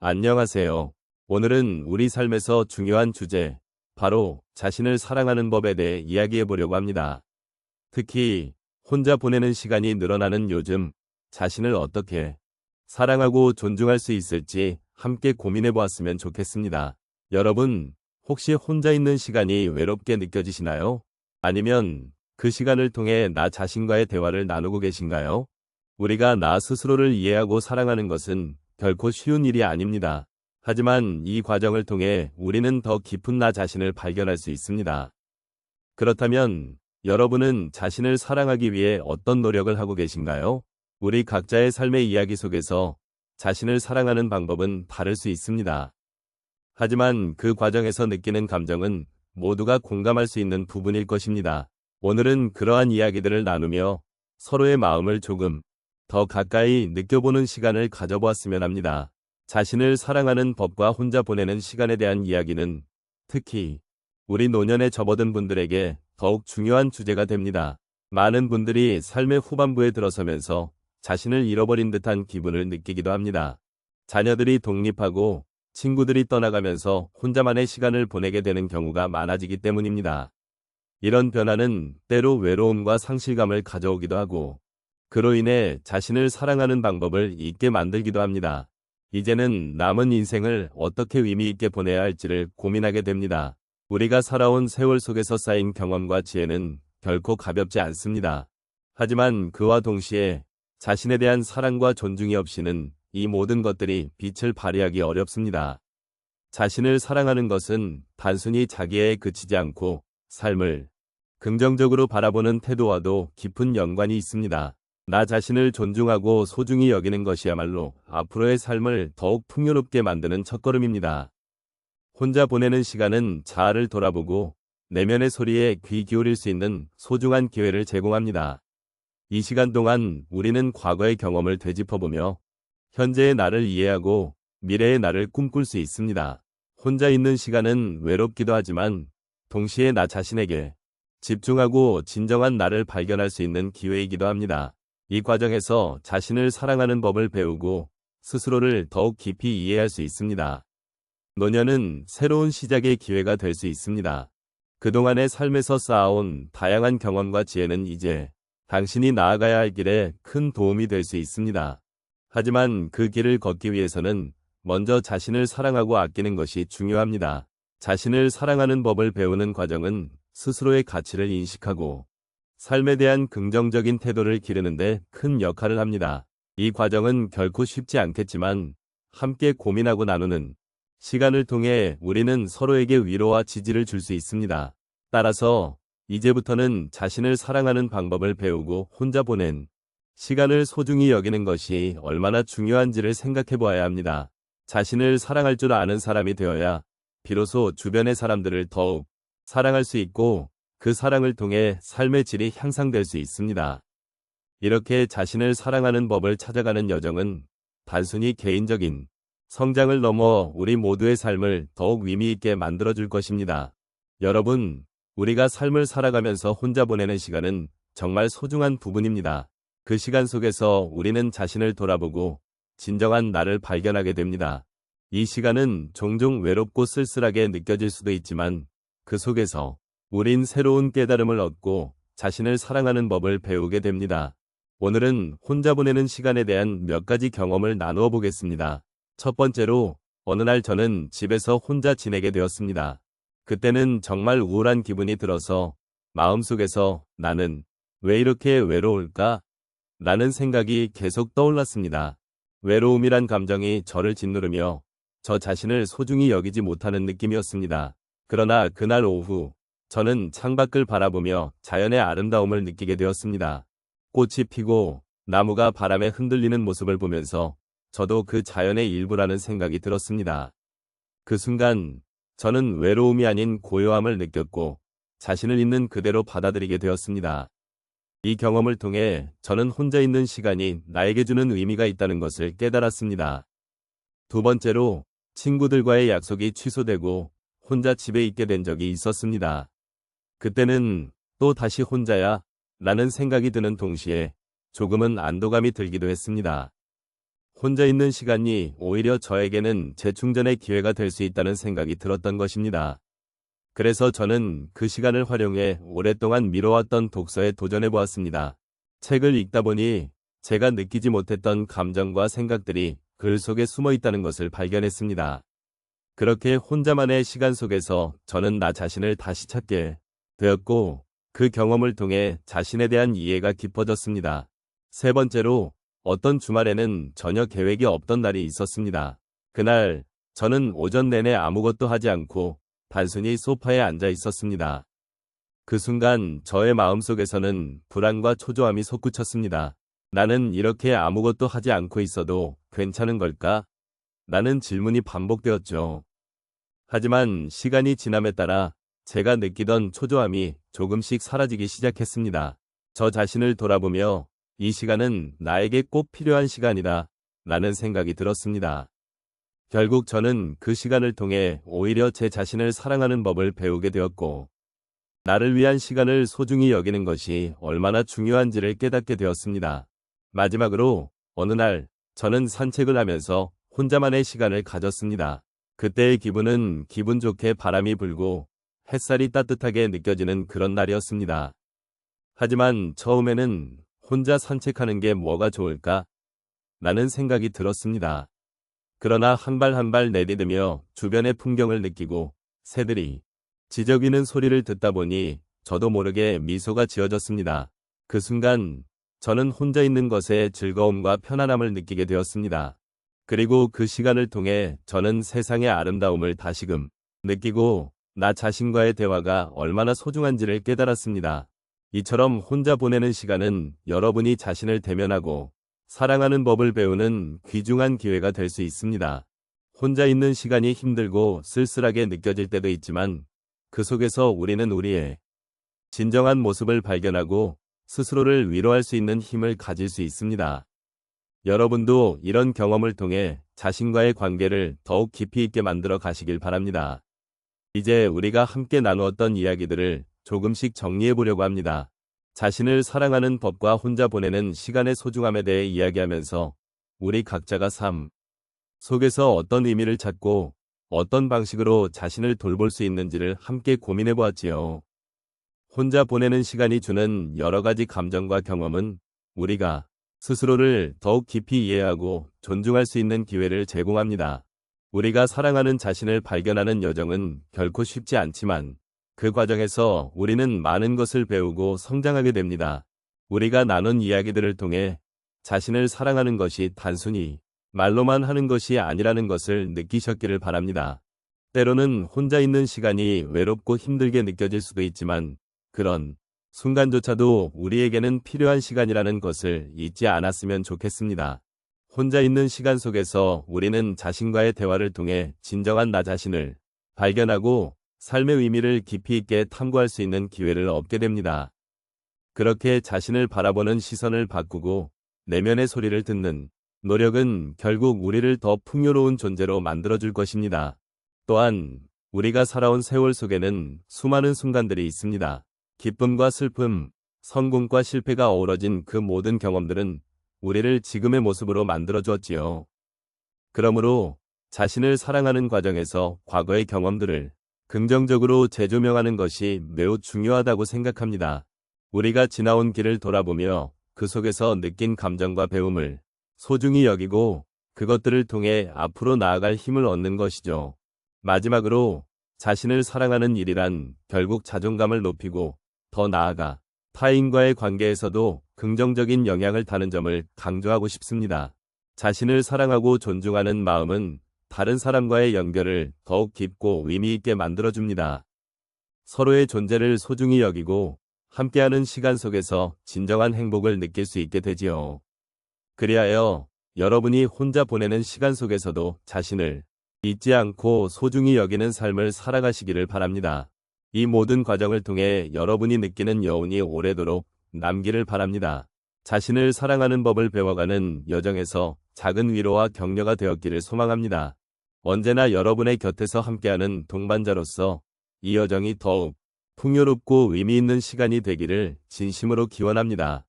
안녕하세요. 오늘은 우리 삶에서 중요한 주제, 바로 자신을 사랑하는 법에 대해 이야기해 보려고 합니다. 특히 혼자 보내는 시간이 늘어나는 요즘, 자신을 어떻게 사랑하고 존중할 수 있을지 함께 고민해 보았으면 좋겠습니다. 여러분, 혹시 혼자 있는 시간이 외롭게 느껴지시나요? 아니면 그 시간을 통해 나 자신과의 대화를 나누고 계신가요? 우리가 나 스스로를 이해하고 사랑하는 것은 결코 쉬운 일이 아닙니다. 하지만 이 과정을 통해 우리는 더 깊은 나 자신을 발견할 수 있습니다. 그렇다면 여러분은 자신을 사랑하기 위해 어떤 노력을 하고 계신가요? 우리 각자의 삶의 이야기 속에서 자신을 사랑하는 방법은 다를 수 있습니다. 하지만 그 과정에서 느끼는 감정은 모두가 공감할 수 있는 부분일 것입니다. 오늘은 그러한 이야기들을 나누며 서로의 마음을 조금 더 가까이 느껴보는 시간을 가져보았으면 합니다. 자신을 사랑하는 법과 혼자 보내는 시간에 대한 이야기는 특히 우리 노년에 접어든 분들에게 더욱 중요한 주제가 됩니다. 많은 분들이 삶의 후반부에 들어서면서 자신을 잃어버린 듯한 기분을 느끼기도 합니다. 자녀들이 독립하고 친구들이 떠나가면서 혼자만의 시간을 보내게 되는 경우가 많아지기 때문입니다. 이런 변화는 때로 외로움과 상실감을 가져오기도 하고 그로 인해 자신을 사랑하는 방법을 잊게 만들기도 합니다. 이제는 남은 인생을 어떻게 의미 있게 보내야 할지를 고민하게 됩니다. 우리가 살아온 세월 속에서 쌓인 경험과 지혜는 결코 가볍지 않습니다. 하지만 그와 동시에 자신에 대한 사랑과 존중이 없이는 이 모든 것들이 빛을 발휘하기 어렵습니다. 자신을 사랑하는 것은 단순히 자기애에 그치지 않고 삶을 긍정적으로 바라보는 태도와도 깊은 연관이 있습니다. 나 자신을 존중하고 소중히 여기는 것이야말로 앞으로의 삶을 더욱 풍요롭게 만드는 첫걸음입니다. 혼자 보내는 시간은 자아를 돌아보고 내면의 소리에 귀 기울일 수 있는 소중한 기회를 제공합니다. 이 시간 동안 우리는 과거의 경험을 되짚어보며 현재의 나를 이해하고 미래의 나를 꿈꿀 수 있습니다. 혼자 있는 시간은 외롭기도 하지만 동시에 나 자신에게 집중하고 진정한 나를 발견할 수 있는 기회이기도 합니다. 이 과정에서 자신을 사랑하는 법을 배우고 스스로를 더욱 깊이 이해할 수 있습니다. 노년은 새로운 시작의 기회가 될 수 있습니다. 그동안의 삶에서 쌓아온 다양한 경험과 지혜는 이제 당신이 나아가야 할 길에 큰 도움이 될 수 있습니다. 하지만 그 길을 걷기 위해서는 먼저 자신을 사랑하고 아끼는 것이 중요합니다. 자신을 사랑하는 법을 배우는 과정은 스스로의 가치를 인식하고 삶에 대한 긍정적인 태도를 기르는데 큰 역할을 합니다. 이 과정은 결코 쉽지 않겠지만 함께 고민하고 나누는 시간을 통해 우리는 서로에게 위로와 지지를 줄 수 있습니다. 따라서 이제부터는 자신을 사랑하는 방법을 배우고 혼자 보낸 시간을 소중히 여기는 것이 얼마나 중요한지를 생각해 보아야 합니다. 자신을 사랑할 줄 아는 사람이 되어야 비로소 주변의 사람들을 더욱 사랑할 수 있고 그 사랑을 통해 삶의 질이 향상될 수 있습니다. 이렇게 자신을 사랑하는 법을 찾아가는 여정은 단순히 개인적인 성장을 넘어 우리 모두의 삶을 더욱 의미 있게 만들어줄 것입니다. 여러분, 우리가 삶을 살아가면서 혼자 보내는 시간은 정말 소중한 부분입니다. 그 시간 속에서 우리는 자신을 돌아보고 진정한 나를 발견하게 됩니다. 이 시간은 종종 외롭고 쓸쓸하게 느껴질 수도 있지만 그 속에서 우린 새로운 깨달음을 얻고 자신을 사랑하는 법을 배우게 됩니다. 오늘은 혼자 보내는 시간에 대한 몇 가지 경험을 나누어 보겠습니다. 첫 번째로, 어느 날 저는 집에서 혼자 지내게 되었습니다. 그때는 정말 우울한 기분이 들어서 마음속에서 나는 왜 이렇게 외로울까? 라는 생각이 계속 떠올랐습니다. 외로움이란 감정이 저를 짓누르며 저 자신을 소중히 여기지 못하는 느낌이었습니다. 그러나 그날 오후, 저는 창밖을 바라보며 자연의 아름다움을 느끼게 되었습니다. 꽃이 피고 나무가 바람에 흔들리는 모습을 보면서 저도 그 자연의 일부라는 생각이 들었습니다. 그 순간 저는 외로움이 아닌 고요함을 느꼈고 자신을 있는 그대로 받아들이게 되었습니다. 이 경험을 통해 저는 혼자 있는 시간이 나에게 주는 의미가 있다는 것을 깨달았습니다. 두 번째로, 친구들과의 약속이 취소되고 혼자 집에 있게 된 적이 있었습니다. 그때는 또 다시 혼자야? 라는 생각이 드는 동시에 조금은 안도감이 들기도 했습니다. 혼자 있는 시간이 오히려 저에게는 재충전의 기회가 될 수 있다는 생각이 들었던 것입니다. 그래서 저는 그 시간을 활용해 오랫동안 미뤄왔던 독서에 도전해 보았습니다. 책을 읽다 보니 제가 느끼지 못했던 감정과 생각들이 글 속에 숨어 있다는 것을 발견했습니다. 그렇게 혼자만의 시간 속에서 저는 나 자신을 다시 찾게 되었고, 그 경험을 통해 자신에 대한 이해가 깊어졌습니다. 세 번째로, 어떤 주말에는 전혀 계획이 없던 날이 있었습니다. 그날 저는 오전 내내 아무것도 하지 않고 단순히 소파에 앉아 있었습니다. 그 순간 저의 마음속에서는 불안과 초조함이 솟구쳤습니다. 나는 이렇게 아무것도 하지 않고 있어도 괜찮은 걸까? 라는 질문이 반복되었죠. 하지만 시간이 지남에 따라 제가 느끼던 초조함이 조금씩 사라지기 시작했습니다. 저 자신을 돌아보며 이 시간은 나에게 꼭 필요한 시간이다 라는 생각이 들었습니다. 결국 저는 그 시간을 통해 오히려 제 자신을 사랑하는 법을 배우게 되었고, 나를 위한 시간을 소중히 여기는 것이 얼마나 중요한지를 깨닫게 되었습니다. 마지막으로 어느 날 저는 산책을 하면서 혼자만의 시간을 가졌습니다. 그때의 기분은 기분 좋게 바람이 불고 햇살이 따뜻하게 느껴지는 그런 날이었습니다. 하지만 처음에는 혼자 산책하는 게 뭐가 좋을까? 라는 생각이 들었습니다. 그러나 한 발 한 발 내디디며 주변의 풍경을 느끼고 새들이 지저귀는 소리를 듣다 보니 저도 모르게 미소가 지어졌습니다. 그 순간 저는 혼자 있는 것에 즐거움과 편안함을 느끼게 되었습니다. 그리고 그 시간을 통해 저는 세상의 아름다움을 다시금 느끼고 나 자신과의 대화가 얼마나 소중한지를 깨달았습니다. 이처럼 혼자 보내는 시간은 여러분이 자신을 대면하고 사랑하는 법을 배우는 귀중한 기회가 될 수 있습니다. 혼자 있는 시간이 힘들고 쓸쓸하게 느껴질 때도 있지만 그 속에서 우리는 우리의 진정한 모습을 발견하고 스스로를 위로할 수 있는 힘을 가질 수 있습니다. 여러분도 이런 경험을 통해 자신과의 관계를 더욱 깊이 있게 만들어 가시길 바랍니다. 이제 우리가 함께 나누었던 이야기들을 조금씩 정리해 보려고 합니다. 자신을 사랑하는 법과 혼자 보내는 시간의 소중함에 대해 이야기하면서 우리 각자가 삶 속에서 어떤 의미를 찾고 어떤 방식으로 자신을 돌볼 수 있는지를 함께 고민해 보았지요. 혼자 보내는 시간이 주는 여러 가지 감정과 경험은 우리가 스스로를 더욱 깊이 이해하고 존중할 수 있는 기회를 제공합니다. 우리가 사랑하는 자신을 발견하는 여정은 결코 쉽지 않지만 그 과정에서 우리는 많은 것을 배우고 성장하게 됩니다. 우리가 나눈 이야기들을 통해 자신을 사랑하는 것이 단순히 말로만 하는 것이 아니라는 것을 느끼셨기를 바랍니다. 때로는 혼자 있는 시간이 외롭고 힘들게 느껴질 수도 있지만 그런 순간조차도 우리에게는 필요한 시간이라는 것을 잊지 않았으면 좋겠습니다. 혼자 있는 시간 속에서 우리는 자신과의 대화를 통해 진정한 나 자신을 발견하고 삶의 의미를 깊이 있게 탐구할 수 있는 기회를 얻게 됩니다. 그렇게 자신을 바라보는 시선을 바꾸고 내면의 소리를 듣는 노력은 결국 우리를 더 풍요로운 존재로 만들어줄 것입니다. 또한 우리가 살아온 세월 속에는 수많은 순간들이 있습니다. 기쁨과 슬픔, 성공과 실패가 어우러진 그 모든 경험들은 우리를 지금의 모습으로 만들어 주었지요. 그러므로 자신을 사랑하는 과정에서 과거의 경험들을 긍정적으로 재조명하는 것이 매우 중요하다고 생각합니다. 우리가 지나온 길을 돌아보며 그 속에서 느낀 감정과 배움을 소중히 여기고 그것들을 통해 앞으로 나아갈 힘을 얻는 것이죠. 마지막으로 자신을 사랑하는 일이란 결국 자존감을 높이고 더 나아가 타인과의 관계에서도 긍정적인 영향을 타는 점을 강조하고 싶습니다. 자신을 사랑하고 존중하는 마음은 다른 사람과의 연결을 더욱 깊고 의미 있게 만들어줍니다. 서로의 존재를 소중히 여기고 함께하는 시간 속에서 진정한 행복을 느낄 수 있게 되지요. 그리하여 여러분이 혼자 보내는 시간 속에서도 자신을 잊지 않고 소중히 여기는 삶을 살아가시기를 바랍니다. 이 모든 과정을 통해 여러분이 느끼는 여운이 오래도록 남기를 바랍니다. 자신을 사랑하는 법을 배워가는 여정에서 작은 위로와 격려가 되었기를 소망합니다. 언제나 여러분의 곁에서 함께하는 동반자로서 이 여정이 더욱 풍요롭고 의미 있는 시간이 되기를 진심으로 기원합니다.